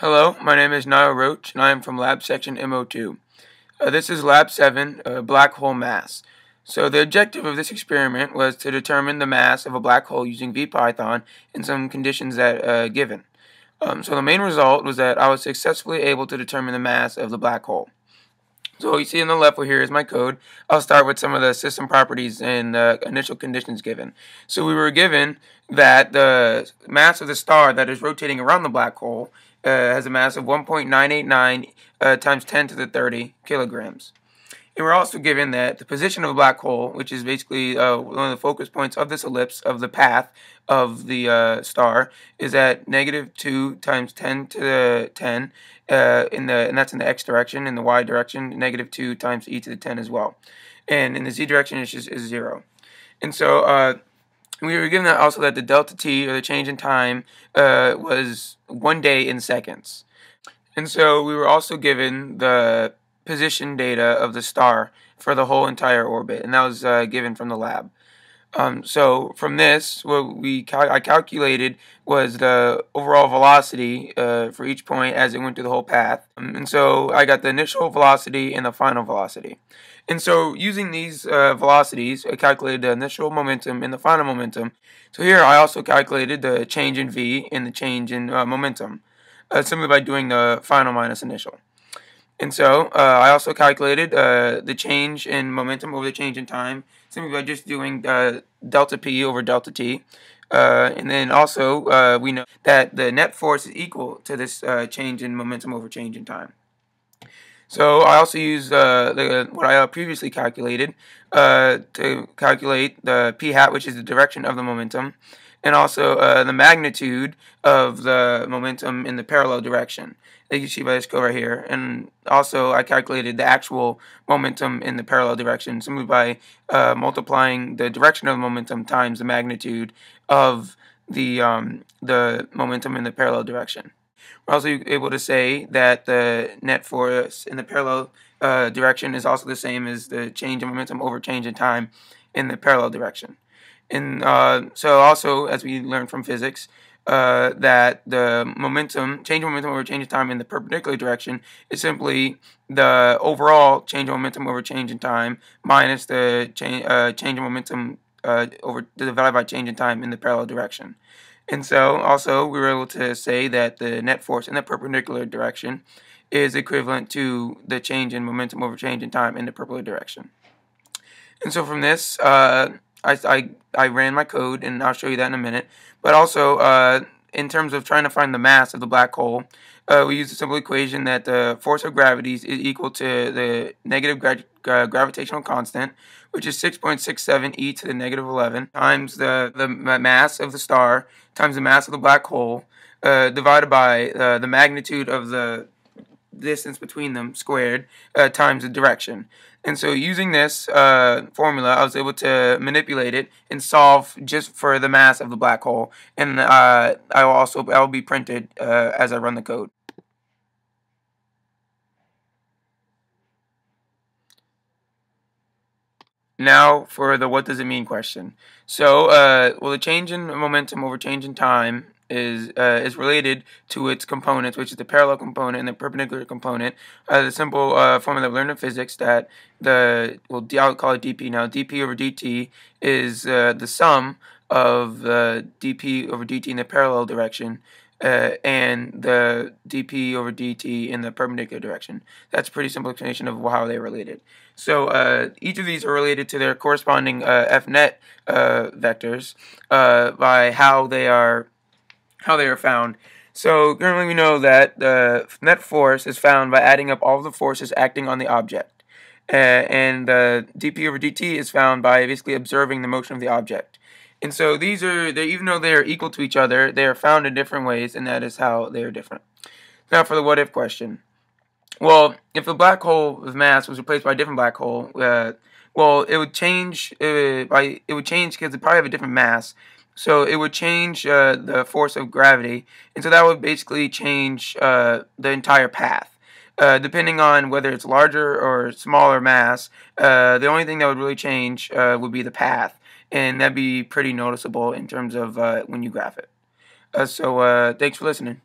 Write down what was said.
Hello, my name is Niall Roach, and I am from Lab Section MO2. This is Lab 7, Black Hole Mass. So the objective of this experiment was to determine the mass of a black hole using VPython in some conditions that given. So the main result was that I was successfully able to determine the mass of the black hole. So what you see on the left here is my code. I'll start with some of the system properties and the initial conditions given. So we were given that the mass of the star that is rotating around the black hole has a mass of 1.989 times 10 to the 30 kilograms. And we're also given that the position of a black hole, which is basically one of the focus points of this ellipse of the path of the star, is at -2 times 10 to the 10, and that's in the x direction. In the y direction, -2 times e to the 10 as well. And in the z direction, it's just 0. And so we were given that also that the delta t, or the change in time, was 1 day in seconds. And so we were also given the position data of the star for the whole entire orbit, and that was given from the lab. So from this, what I calculated was the overall velocity for each point as it went through the whole path. And so I got the initial velocity and the final velocity. And so using these velocities, I calculated the initial momentum and the final momentum. So here I also calculated the change in v and the change in momentum, simply by doing the final minus initial. And so I also calculated the change in momentum over the change in time simply by just doing delta p over delta t. And then also we know that the net force is equal to this change in momentum over change in time. So I also used what I previously calculated to calculate the p hat, which is the direction of the momentum, and also the magnitude of the momentum in the parallel direction. As you see by this code right here. And also I calculated the actual momentum in the parallel direction simply by multiplying the direction of the momentum times the magnitude of the momentum in the parallel direction. We're also able to say that the net force in the parallel direction is also the same as the change in momentum over change in time in the parallel direction. And so also, as we learned from physics, that the change in momentum over change in time in the perpendicular direction is simply the overall change in momentum over change in time minus the change in momentum divided by change in time in the parallel direction. And so also we were able to say that the net force in the perpendicular direction is equivalent to the change in momentum over change in time in the perpendicular direction. And so from this, I ran my code, and I'll show you that in a minute. But also, in terms of trying to find the mass of the black hole, we used a simple equation that the force of gravity is equal to the negative gravitational constant, which is 6.67 e to the -11 times the mass of the star times the mass of the black hole divided by the magnitude of the distance between them squared times the direction. And so using this formula, I was able to manipulate it and solve just for the mass of the black hole. And I will be printed as I run the code. Now for the what does it mean question. So, well, the change in momentum over change in time is related to its components, which is the parallel component and the perpendicular component. The simple formula that we learned in physics that I'll call it dp now. dp over dt is the sum of dp over dt in the parallel direction and the dp over dt in the perpendicular direction. That's a pretty simple explanation of how they're related. So each of these are related to their corresponding fnet vectors by how they are found. So currently we know that the net force is found by adding up all of the forces acting on the object, and dp over dt is found by basically observing the motion of the object. And so even though they are equal to each other, they are found in different ways, and that is how they are different. Now for the what if question. Well, if a black hole with mass was replaced by a different black hole, well, it would change because it probably have a different mass. So it would change the force of gravity, and so that would basically change the entire path. Depending on whether it's larger or smaller mass, the only thing that would really change would be the path, and that'd be pretty noticeable in terms of when you graph it. So thanks for listening.